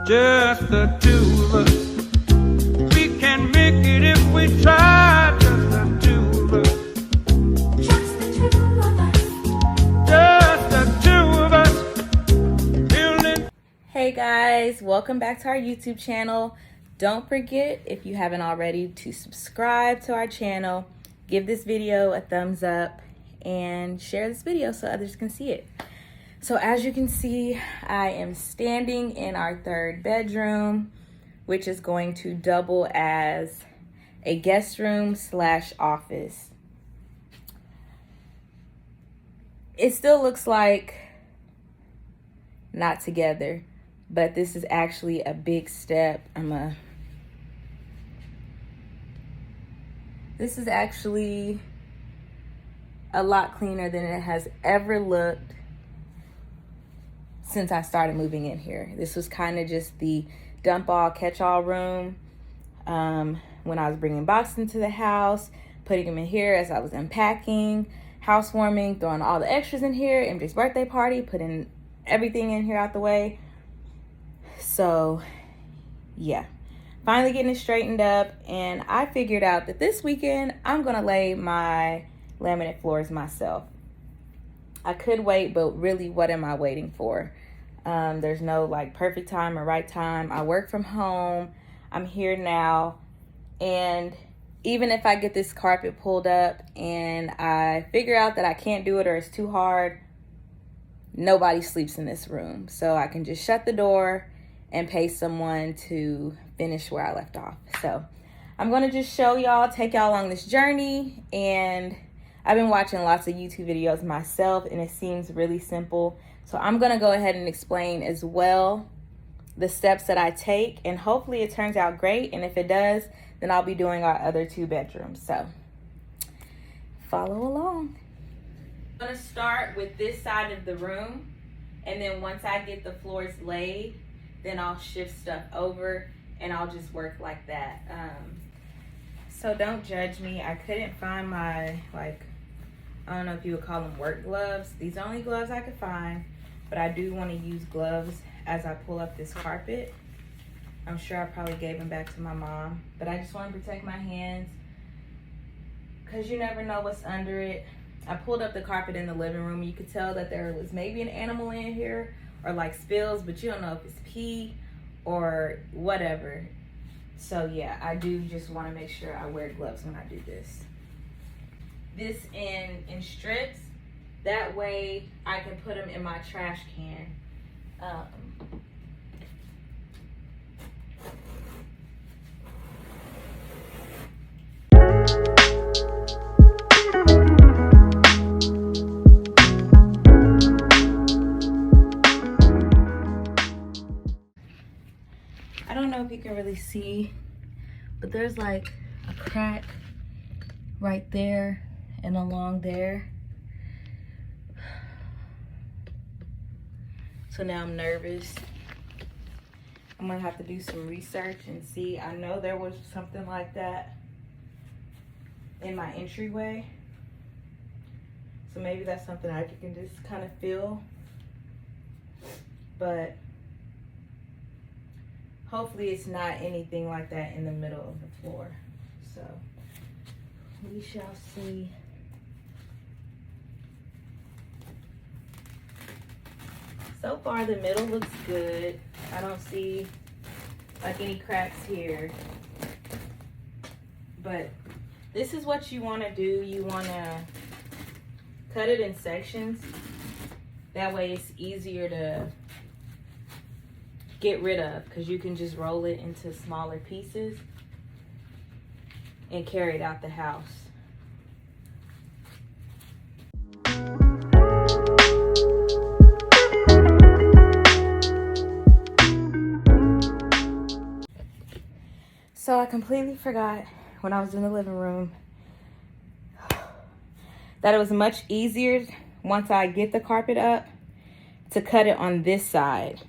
just the two of us. We can make it if we try, just the two of us. Just the two of us. Just the two of us. Building. Hey guys, welcome back to our YouTube channel. Don't forget, if you haven't already, to subscribe to our channel, give this video a thumbs up, and share this video so others can see it. So as you can see, I am standing in our third bedroom, which is going to double as a guest room / office. It still looks like not together, but this is actually a big step. This is actually a lot cleaner than it has ever looked since I started moving in here. This was kind of just the dump all catch all room when I was bringing boxes into the house, putting them in here as I was unpacking, housewarming, throwing all the extras in here, MJ's birthday party, putting everything in here out the way. So yeah, finally getting it straightened up, and I figured out that this weekend I'm gonna lay my laminate floors myself. I could wait, but really, what am I waiting for? There's no like perfect time or right time. I work from home. I'm here now. And even if I get this carpet pulled up and I figure out that I can't do it or it's too hard, nobody sleeps in this room. So I can just shut the door and pay someone to finish where I left off. So I'm going to just show y'all, take y'all along this journey. And I've been watching lots of YouTube videos myself, and it seems really simple. So I'm going to go ahead and explain as well the steps that I take, and hopefully it turns out great. And if it does, then I'll be doing our other 2 bedrooms. So follow along. I'm going to start with this side of the room, and then once I get the floors laid, then I'll shift stuff over and I'll just work like that. So don't judge me. I couldn't find my, I don't know if you would call them work gloves. These are the only gloves I could find, but I do want to use gloves as I pull up this carpet. I'm sure I probably gave them back to my mom, but I just want to protect my hands because you never know what's under it. I pulled up the carpet in the living room. You could tell that there was maybe an animal in here or like spills, but you don't know if it's pee or whatever. So yeah, I do just want to make sure I wear gloves when I do this. This in strips, that way I can put them in my trash can. I don't know if you can really see, but there's like a crack right there and along there. So now I'm nervous. I'm gonna have to do some research and see. I know there was something like that in my entryway. So maybe that's something I can just kind of feel. But hopefully it's not anything like that in the middle of the floor. So we shall see. So far the middle looks good. I don't see like any cracks here. But this is what you want to do. You want to cut it in sections. That way it's easier to get rid of, because you can just roll it into smaller pieces and carry it out the house. So I completely forgot when I was in the living room that it was much easier once I get the carpet up to cut it on this side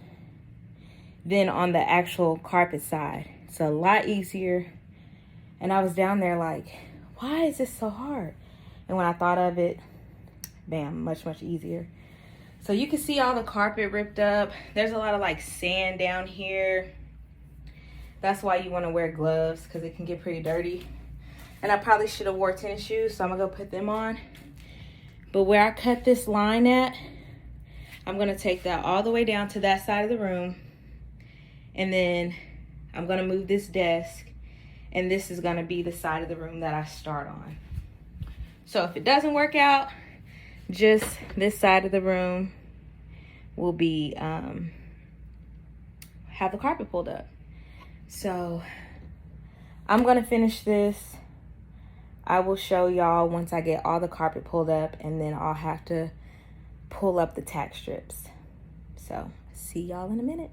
than on the actual carpet side. It's a lot easier. And I was down there like, why is this so hard? And when I thought of it, bam, much, much easier. So you can see all the carpet ripped up. There's a lot of like sand down here. That's why you want to wear gloves, because it can get pretty dirty. And I probably should have wore tennis shoes, so I'm gonna go put them on. But where I cut this line at, I'm gonna take that all the way down to that side of the room. And then I'm gonna move this desk, and this is gonna be the side of the room that I start on. So if it doesn't work out, just this side of the room will be, have the carpet pulled up. So I'm gonna finish this. I will show y'all once I get all the carpet pulled up, and then I'll have to pull up the tack strips. So see y'all in a minute.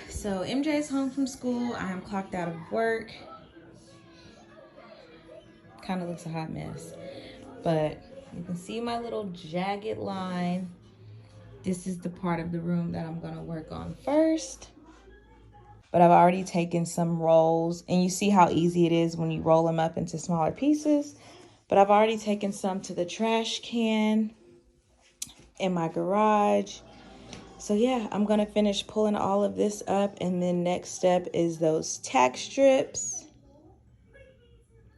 So MJ is home from school. I am clocked out of work. Kind of looks a hot mess, but you can see my little jagged line. This is the part of the room that I'm gonna work on first. But I've already taken some rolls, and you see how easy it is when you roll them up into smaller pieces. But I've already taken some to the trash can in my garage. So yeah, I'm gonna finish pulling all of this up, and then next step is those tack strips.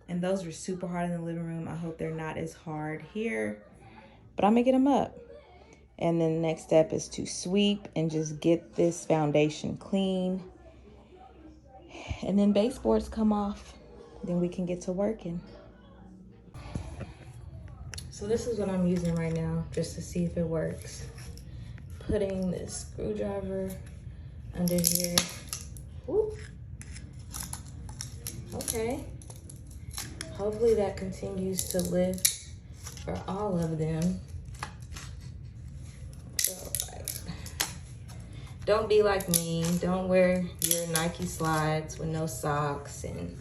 And those were super hard in the living room. I hope they're not as hard here, but I'm gonna get them up. And then the next step is to sweep and just get this foundation clean. And then baseboards come off, then we can get to working. So this is what I'm using right now, just to see if it works. Putting this screwdriver under here. Ooh. Okay. Hopefully that continues to lift for all of them. So, don't be like me. Don't wear your Nike slides with no socks, and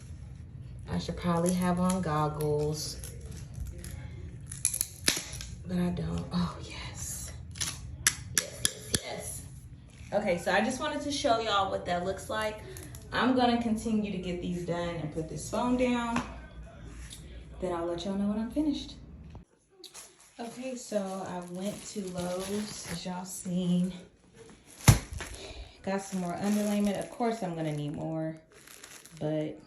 I should probably have on goggles, but I don't. Oh, yes. Yes, yes, yes. Okay, so I just wanted to show y'all what that looks like. I'm gonna continue to get these done and put this phone down. Then I'll let y'all know when I'm finished. Okay, so I went to Lowe's, as y'all seen. Got some more underlayment. Of course I'm gonna need more, but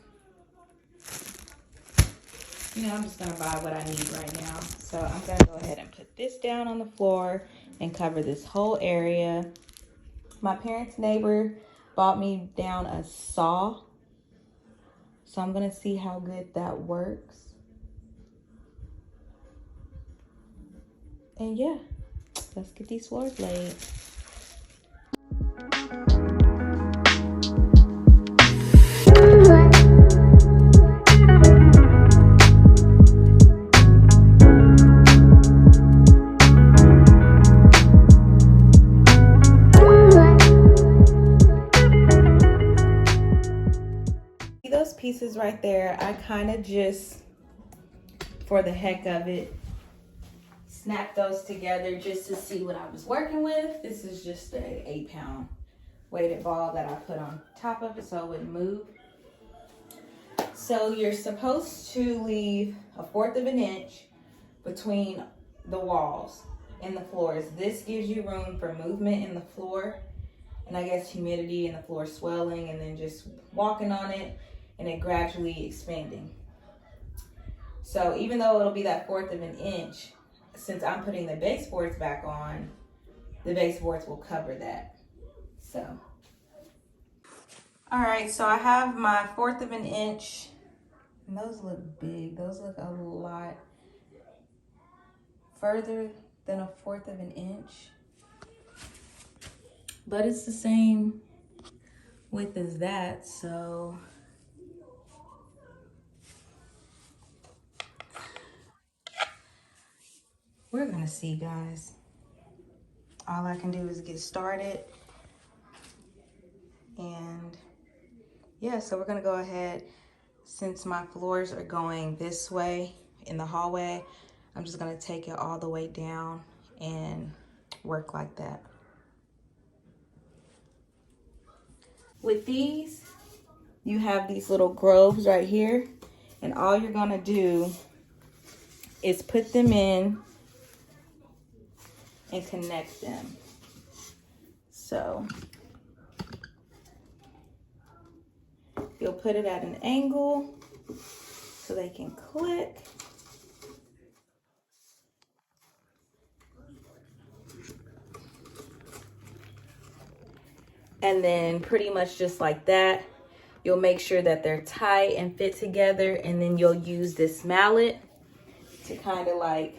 you know, I'm just gonna buy what I need right now. So I'm gonna go ahead and put this down on the floor and cover this whole area. My parents' neighbor bought me down a saw, so I'm gonna see how good that works. And yeah, let's get these floors laid. See those pieces right there? I kind of just, for the heck of it, snap those together just to see what I was working with. This is just a 8-pound weighted ball that I put on top of it so it wouldn't move. So you're supposed to leave 1/4 of an inch between the walls and the floors. This gives you room for movement in the floor, and I guess humidity and the floor swelling, and then just walking on it and it gradually expanding. So even though it'll be that 1/4 of an inch, since I'm putting the baseboards back on, the baseboards will cover that. So, all right, so I have my 1/4 of an inch, and those look big. Those look a lot further than 1/4 of an inch, but it's the same width as that, so we're gonna see, guys. All I can do is get started. And yeah, so we're gonna go ahead, since my floors are going this way in the hallway, I'm just gonna take it all the way down and work like that. With these, you have these little groves right here, and all you're gonna do is put them in and connect them. So you'll put it at an angle so they can click. And then pretty much just like that, you'll make sure that they're tight and fit together, and then you'll use this mallet to kind of like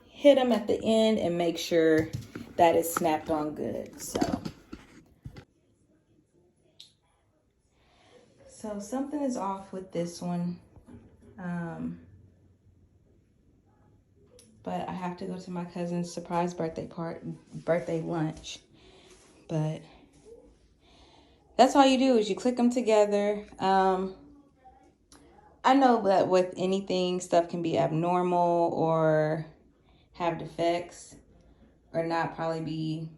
hit them at the end and make sure that it's snapped on good. So something is off with this one. But I have to go to my cousin's surprise birthday lunch. But that's all you do is you click them together. I know that with anything, stuff can be abnormal or have defects or not probably be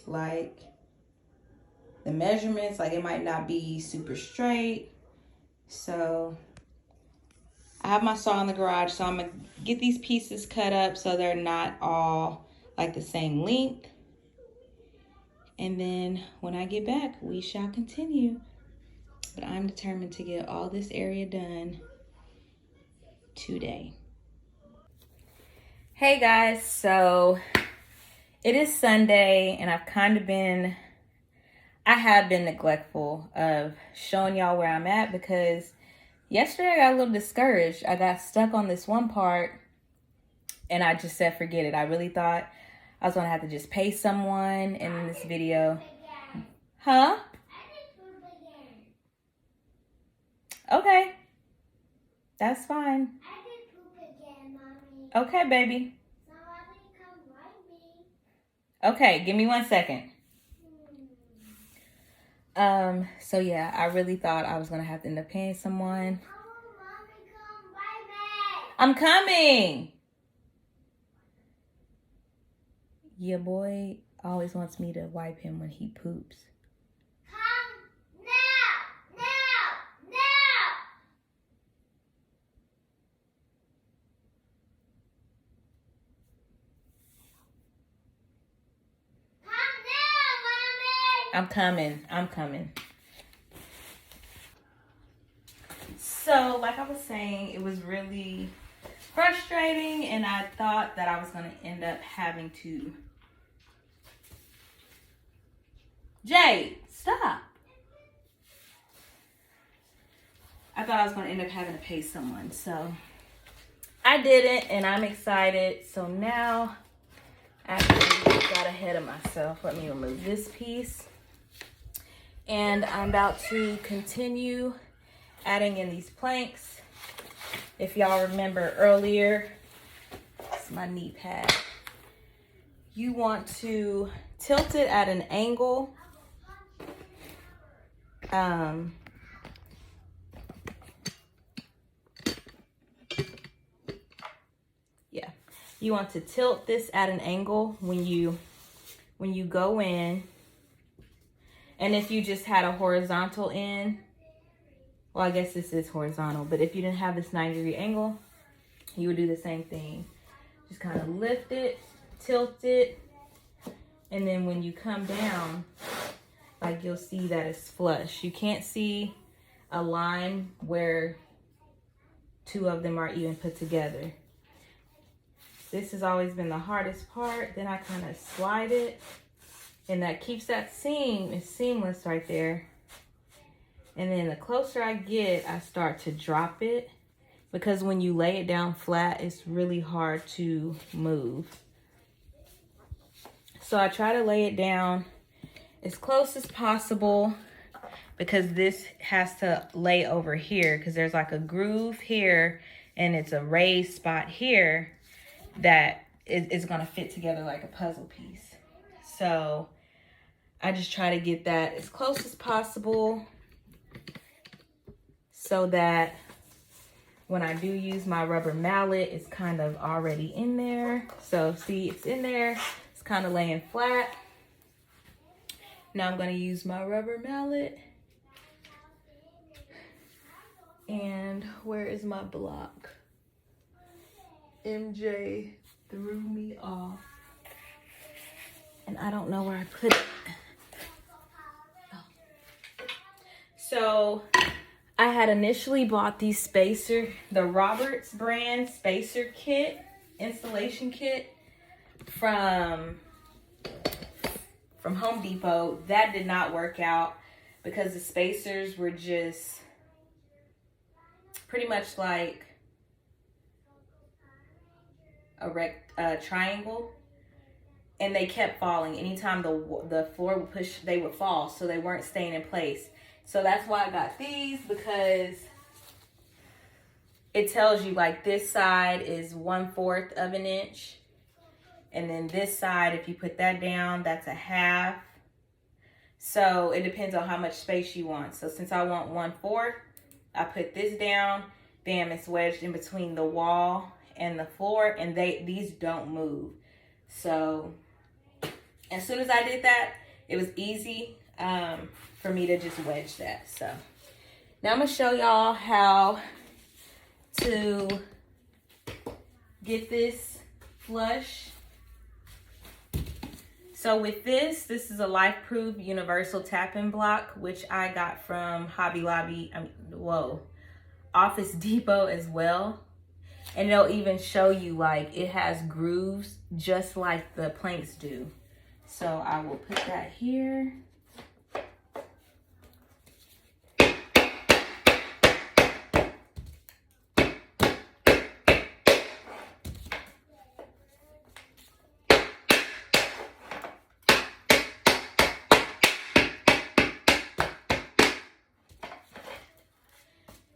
like the measurements, like it might not be super straight. So I have my saw in the garage, so I'm gonna get these pieces cut up so they're not all like the same length. And then when I get back, we shall continue. But I'm determined to get all this area done today. Hey guys, so it is Sunday and I have been neglectful of showing y'all where I'm at because yesterday I got a little discouraged. I got stuck on this one part and I just said forget it. I really thought I was gonna have to just pay someone in this video. Huh? Okay. That's fine. I did poop again, Mommy. Okay, baby. Somebody come wipe me. Okay, give me 1 second. So yeah, I really thought I was gonna have to end up paying someone. Oh, Mommy, come wipe me. I'm coming. Your boy always wants me to wipe him when he poops. Come now, now, now. Come now, Mommy. I'm coming. So, like I was saying, it was really frustrating, and I thought that I was going to end up having to... Jay, stop. I thought I was going to end up having to pay someone, so I didn't, and I'm excited. So now, I actually got ahead of myself. Let me remove this piece. And I'm about to continue adding in these planks. If y'all remember earlier, it's my knee pad. You want to tilt it at an angle. Yeah, you want to tilt this at an angle when you go in. And if you just had a horizontal end, well, I guess this is horizontal, but if you didn't have this 90-degree angle, you would do the same thing. Just kind of lift it, tilt it, and then when you come down, like you'll see that it's flush. You can't see a line where two of them are even put together. This has always been the hardest part. Then I kind of slide it, and that keeps that seam. It's seamless right there. And then the closer I get, I start to drop it, because when you lay it down flat, it's really hard to move. So I try to lay it down as close as possible, because this has to lay over here, because there's like a groove here and it's a raised spot here that is going to fit together like a puzzle piece. So I just try to get that as close as possible so that when I do use my rubber mallet, it's kind of already in there. So see, it's in there. It's kind of laying flat. Now I'm going to use my rubber mallet. And where is my block? MJ threw me off. And I don't know where I put it. Oh. So I had initially bought these spacer, the Roberts brand spacer kit, installation kit from Home Depot. That did not work out because the spacers were just pretty much like a triangle, and they kept falling. Anytime the floor would push, they would fall, so they weren't staying in place. So that's why I got these, because it tells you like this side is 1/4 of an inch, and then this side, if you put that down, that's 1/2. So it depends on how much space you want. So since I want 1/4, I put this down. Bam, it's wedged in between the wall and the floor, and these don't move. So as soon as I did that, it was easy for me to just wedge that. So now I'm gonna show y'all how to get this flush. So with this is a life-proof universal tapping block, which I got from Hobby Lobby, Office Depot as well. And it'll even show you like it has grooves just like the planks do. So I will put that here.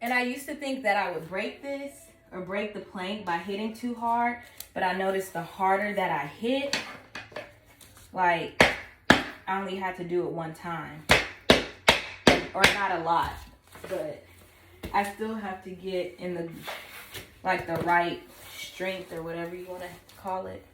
And I used to think that I would break this or break the plank by hitting too hard, but I noticed the harder that I hit, like I only had to do it one time, or not a lot, but I still have to get in the right strength or whatever you want to call it.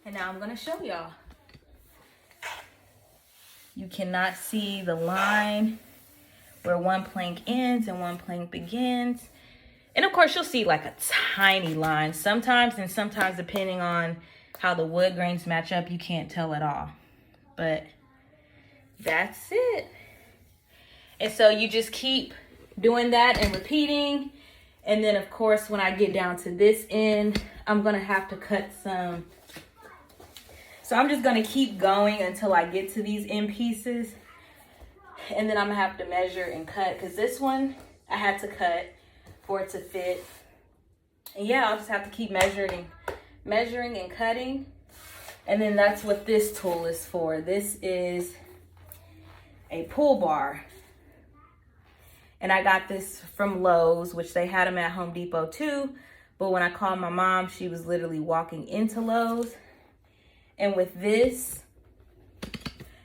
And now I'm gonna show y'all. You cannot see the line where one plank ends and one plank begins. And of course you'll see like a tiny line sometimes, and sometimes depending on how the wood grains match up, you can't tell at all. But that's it. And so you just keep doing that and repeating. And then of course, when I get down to this end, I'm gonna have to cut some. So I'm just gonna keep going until I get to these end pieces. And then I'm gonna have to measure and cut, because this one I had to cut for it to fit. And yeah, I'll just have to keep measuring and cutting. And then that's what this tool is for. This is a pull bar. And I got this from Lowe's, which they had them at Home Depot too. But when I called my mom, she was literally walking into Lowe's. And with this,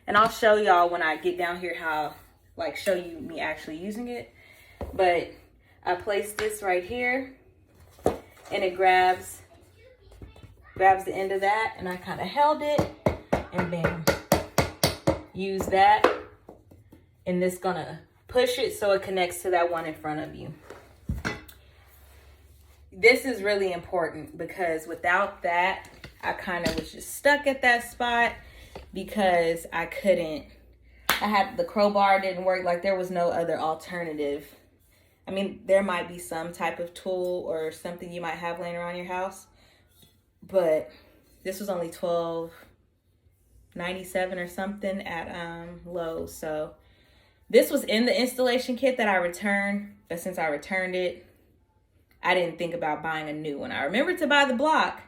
and I'll show y'all when I get down here how, like, show you me actually using it. But I placed this right here, and it grabs the end of that, and I kind of held it, and bam, use that, and this gonna push it so it connects to that one in front of you. This is really important, because without that, I kind of was just stuck at that spot, because the crowbar didn't work. Like, there was no other alternative. I mean, there might be some type of tool or something you might have laying around your house, but this was only $12.97 or something at Lowe's. So this was in the installation kit that I returned, but since I returned it, I didn't think about buying a new one. I remembered to buy the block,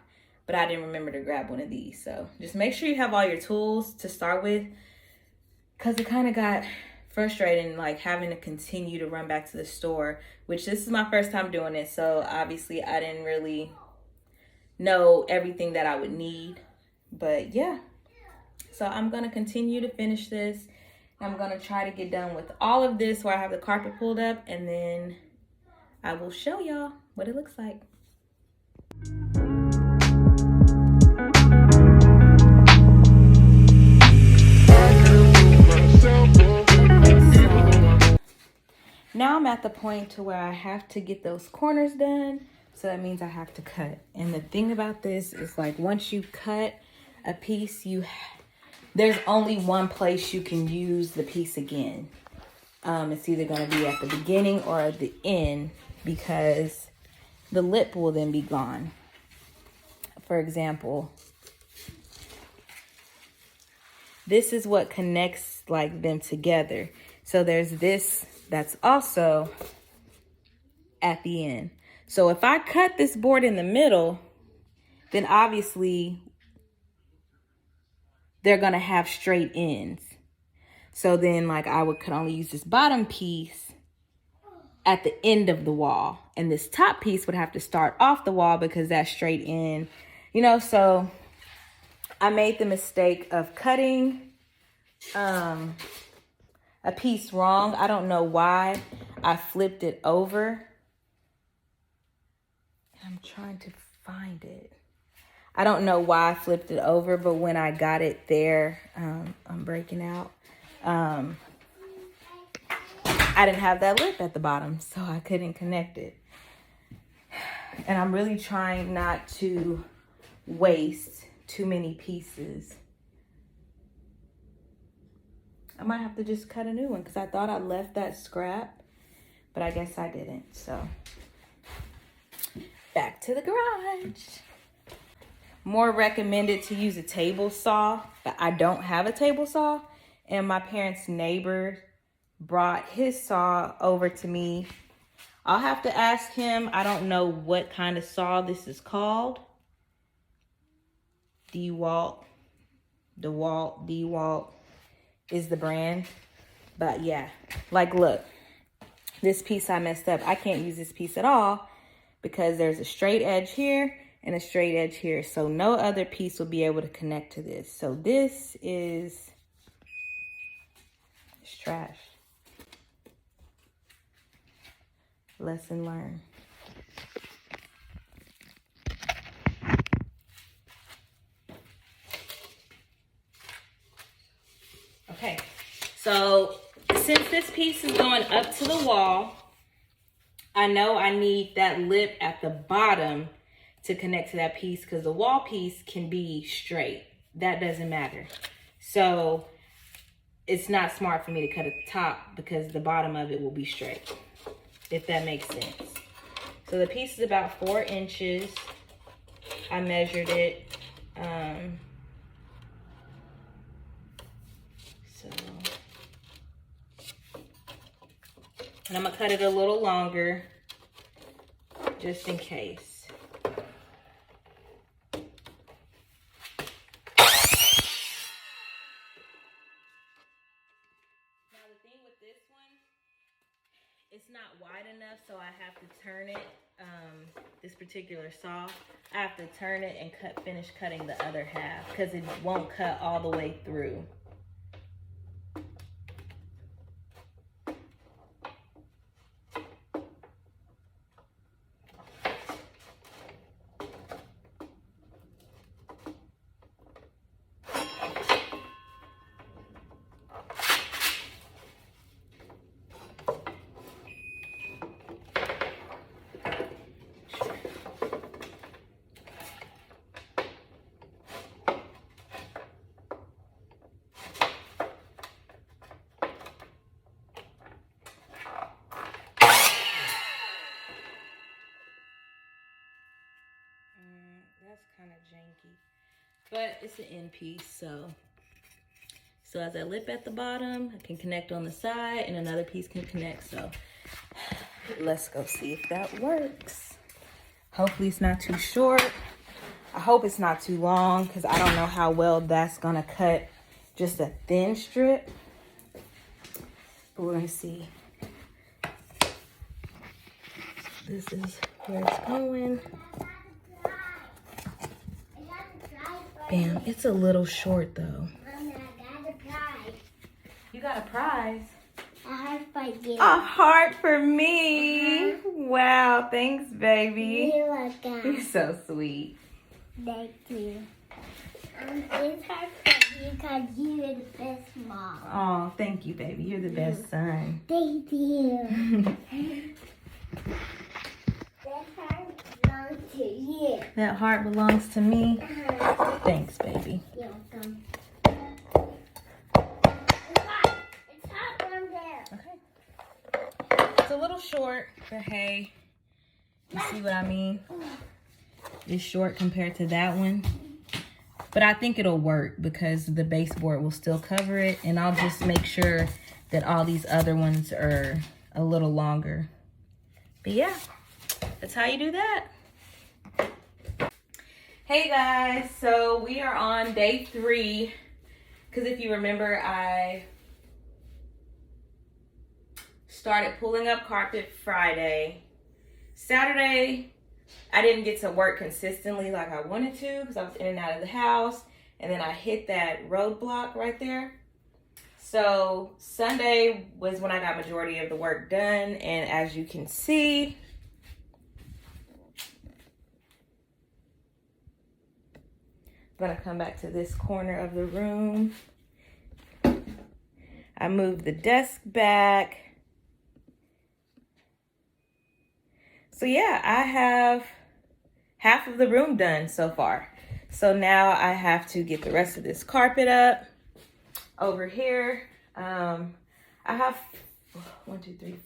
but I didn't remember to grab one of these. So just make sure you have all your tools to start with, because it kind of got frustrating, like having to continue to run back to the store, which this is my first time doing it. So obviously I didn't really know everything that I would need, but yeah. So I'm gonna continue to finish this. I'm gonna try to get done with all of this where I have the carpet pulled up, and then I will show y'all what it looks like. Now I'm at the point to where I have to get those corners done. So that means I have to cut. And the thing about this is, like, once you cut a piece, there's only one place you can use the piece again. It's either going to be at the beginning or at the end, because the lip will then be gone. For example, this is what connects like them together. So there's this that's also at the end. So if I cut this board in the middle, then obviously they're gonna have straight ends. So then, like, I could only use this bottom piece at the end of the wall, and this top piece would have to start off the wall because that's straight in, you know. So I made the mistake of cutting a piece wrong. I don't know why I flipped it over. I'm trying to find it. I don't know why I flipped it over, but when I got it there, I'm breaking out. I didn't have that lip at the bottom, so I couldn't connect it. And I'm really trying not to waste too many pieces. I might have to just cut a new one because I thought I left that scrap, but I guess I didn't. So back to the garage. More recommended to use a table saw, but I don't have a table saw. And my parents' neighbor brought his saw over to me. I'll have to ask him. I don't know what kind of saw this is called. DeWalt is the brand. But yeah, like, look, this piece I messed up. I can't use this piece at all because there's a straight edge here and a straight edge here. So no other piece will be able to connect to this. So this is trash. Lesson learned. Okay, so since this piece is going up to the wall, I know I need that lip at the bottom to connect to that piece because the wall piece can be straight. That doesn't matter. So it's not smart for me to cut at the top because the bottom of it will be straight, if that makes sense. So the piece is about 4 inches. I measured it. And I'm gonna cut it a little longer, just in case. It's not wide enough, so I have to turn it, this particular saw, I have to turn it and finish cutting the other half because it won't cut all the way through. That's kind of janky, but it's an end piece. So as I lip at the bottom, I can connect on the side and another piece can connect. So let's go see if that works. Hopefully it's not too short. I hope it's not too long because I don't know how well that's gonna cut just a thin strip, but we're gonna see. This is where it's going. Bam, it's a little short though. You got a prize. A heart for you. A heart for me. Wow, thanks, baby. You're welcome. You're so sweet. Thank you. This heart for you because you are the best mom. Oh, thank you, baby. You're the best son. Thank you. This heart belongs to you. That heart belongs to me. Thanks, baby. You're welcome. It's hot down there. Okay. It's a little short, but hey, you see what I mean? It's short compared to that one. But I think it'll work because the baseboard will still cover it. And I'll just make sure that all these other ones are a little longer. But yeah, that's how you do that. Hey guys, so we are on day 3. Because if you remember, I started pulling up carpet Friday. Saturday, I didn't get to work consistently like I wanted to because I was in and out of the house. And then I hit that roadblock right there. So Sunday was when I got majority of the work done. And as you can see, I'm gonna come back to this corner of the room. I moved the desk back. So yeah, I have half of the room done so far. So now I have to get the rest of this carpet up over here. I have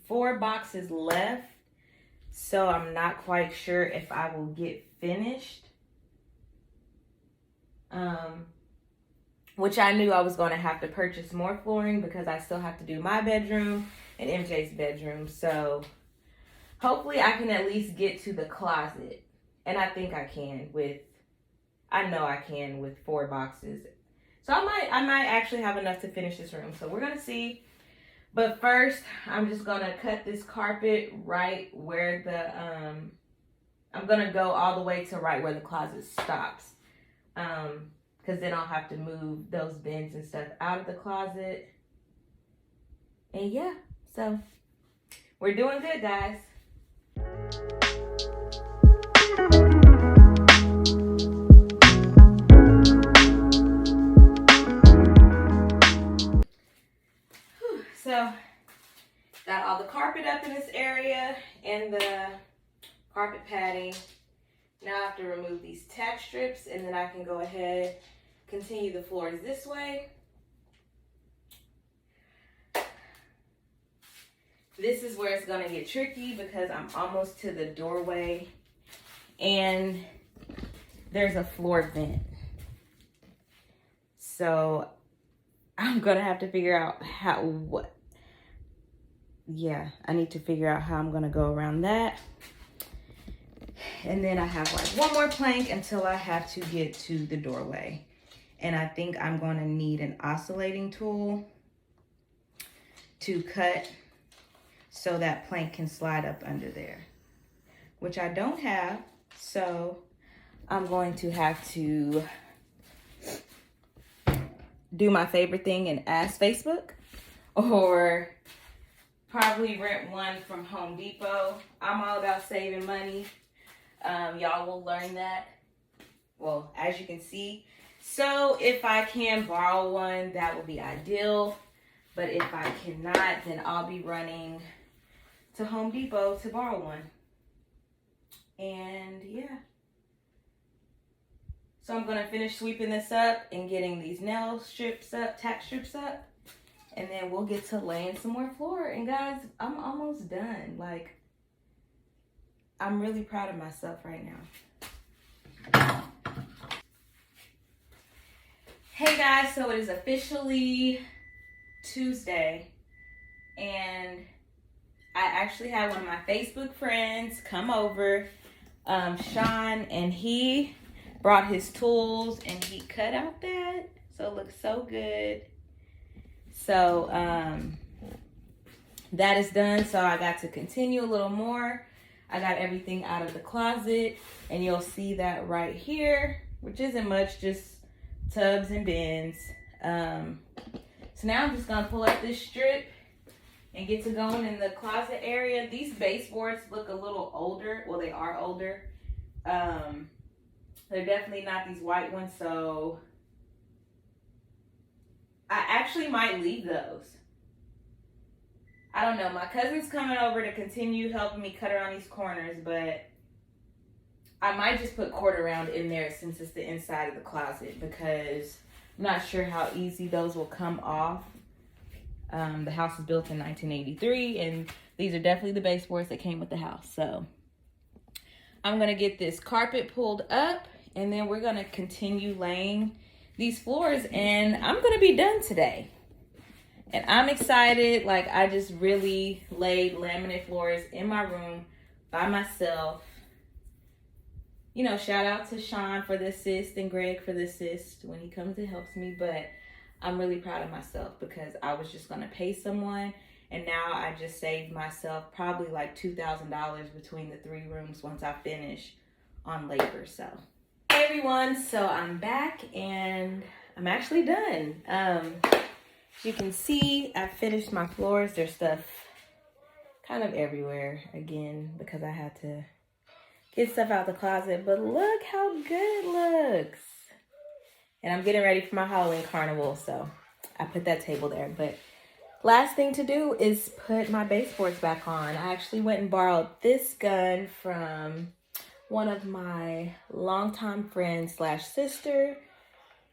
4 boxes left. So I'm not quite sure if I will get finished. Which I knew I was going to have to purchase more flooring because I still have to do my bedroom and MJ's bedroom. So hopefully I can at least get to the closet. And I think I can I know I can with 4 boxes. So I might actually have enough to finish this room. So we're going to see. But first, I'm just going to cut this carpet right where I'm going to go all the way to right where the closet stops. Because then I'll have to move those bins and stuff out of the closet. And yeah, so we're doing good, guys. So, got all the carpet up in this area and the carpet padding. Now I have to remove these tack strips and then I can go ahead, continue the floors this way. This is where it's gonna get tricky because I'm almost to the doorway and there's a floor vent. So I'm gonna have to figure out I need to figure out how I'm gonna go around that. And then I have like one more plank until I have to get to the doorway. And I think I'm gonna need an oscillating tool to cut so that plank can slide up under there, which I don't have. So I'm going to have to do my favorite thing and ask Facebook, or probably rent one from Home Depot. I'm all about saving money. Y'all will learn that, well, as you can see. So if I can borrow one, that would be ideal. But if I cannot, then I'll be running to Home Depot to borrow one. And yeah. So I'm gonna finish sweeping this up and getting these nail strips up, tack strips up. And then we'll get to laying some more floor. And guys, I'm almost done. Like, I'm really proud of myself right now. Hey guys, so it is officially Tuesday. And I actually had one of my Facebook friends come over, Sean, and he brought his tools and he cut out that. So it looks so good. So that is done. So I got to continue a little more. I got everything out of the closet and you'll see that right here, which isn't much, just tubs and bins. Some So now I'm just gonna pull up this strip and get to going in the closet area. These baseboards look a little older. Well, they are older. They're definitely not these white ones, so I actually might leave those. I don't know. My cousin's coming over to continue helping me cut around these corners, but I might just put quarter round in there since it's the inside of the closet, because I'm not sure how easy those will come off. The house was built in 1983, and these are definitely the baseboards that came with the house. So I'm gonna get this carpet pulled up, and then we're gonna continue laying these floors, and I'm gonna be done today. And I'm excited. Like, I just really laid laminate floors in my room by myself. You know, shout out to Sean for the assist and Greg for the assist when he comes and helps me. But I'm really proud of myself because I was just going to pay someone. And now I just saved myself probably like $2,000 between the 3 rooms once I finish on labor. So, hey everyone. So I'm back and I'm actually done. As you can see, I finished my floors. There's stuff kind of everywhere again because I had to get stuff out the closet. But look how good it looks. And I'm getting ready for my Halloween carnival, so I put that table there. But last thing to do is put my baseboards back on. I actually went and borrowed this gun from one of my longtime friends / sister.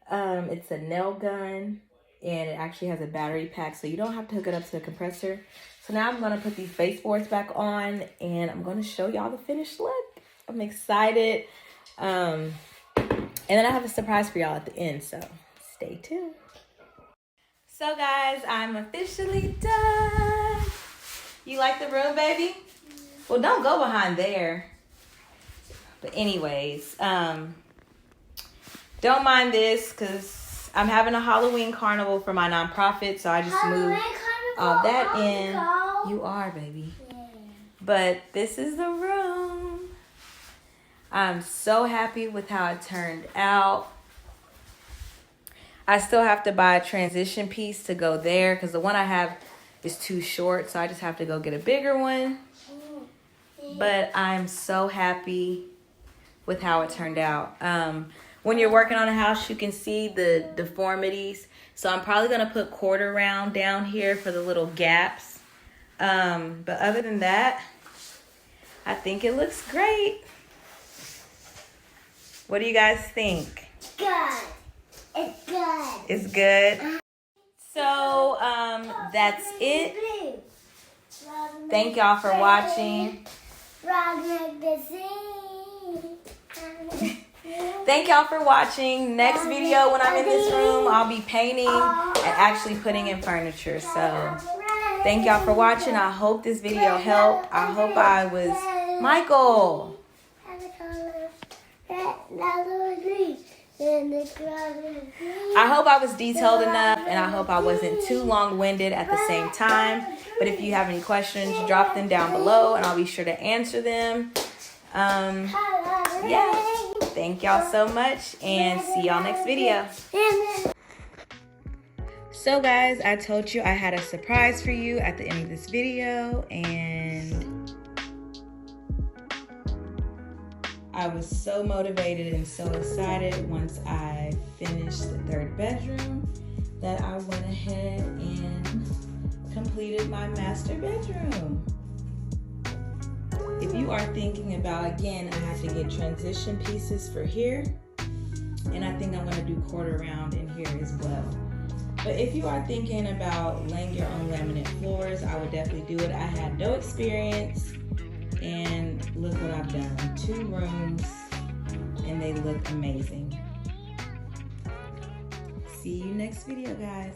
It's a nail gun. And it actually has a battery pack, so you don't have to hook it up to the compressor. So now I'm gonna put these baseboards back on, and I'm gonna show y'all the finished look. I'm excited. And then I have a surprise for y'all at the end, so stay tuned. So guys, I'm officially done. You like the room, baby? Well, don't go behind there. But anyways, don't mind this, because I'm having a Halloween carnival for my nonprofit, so I just moved all that in. You are, baby. Yeah. But this is the room. I'm so happy with how it turned out. I still have to buy a transition piece to go there because the one I have is too short, so I just have to go get a bigger one. But I'm so happy with how it turned out. When you're working on a house, you can see the deformities. So I'm probably going to put quarter round down here for the little gaps. But other than that, I think it looks great. What do you guys think? Good. It's good. It's good. So that's it. Thank y'all for watching. Thank y'all for watching. Next video when I'm in this room, I'll be painting and actually putting in furniture. So thank y'all for watching. I hope this video helped. I hope I was... Michael! I hope I was detailed enough, and I hope I wasn't too long-winded at the same time. But if you have any questions, drop them down below and I'll be sure to answer them. Yeah. Thank y'all so much, and see y'all next video. So guys, I told you I had a surprise for you at the end of this video, and I was so motivated and so excited once I finished the 3rd bedroom that I went ahead and completed my master bedroom. If you are thinking about, again, I had to get transition pieces for here, and I think I'm going to do quarter round in here as well. But if you are thinking about laying your own laminate floors, I would definitely do it. I had no experience, and look what I've done. 2 rooms, and they look amazing. See you next video, guys.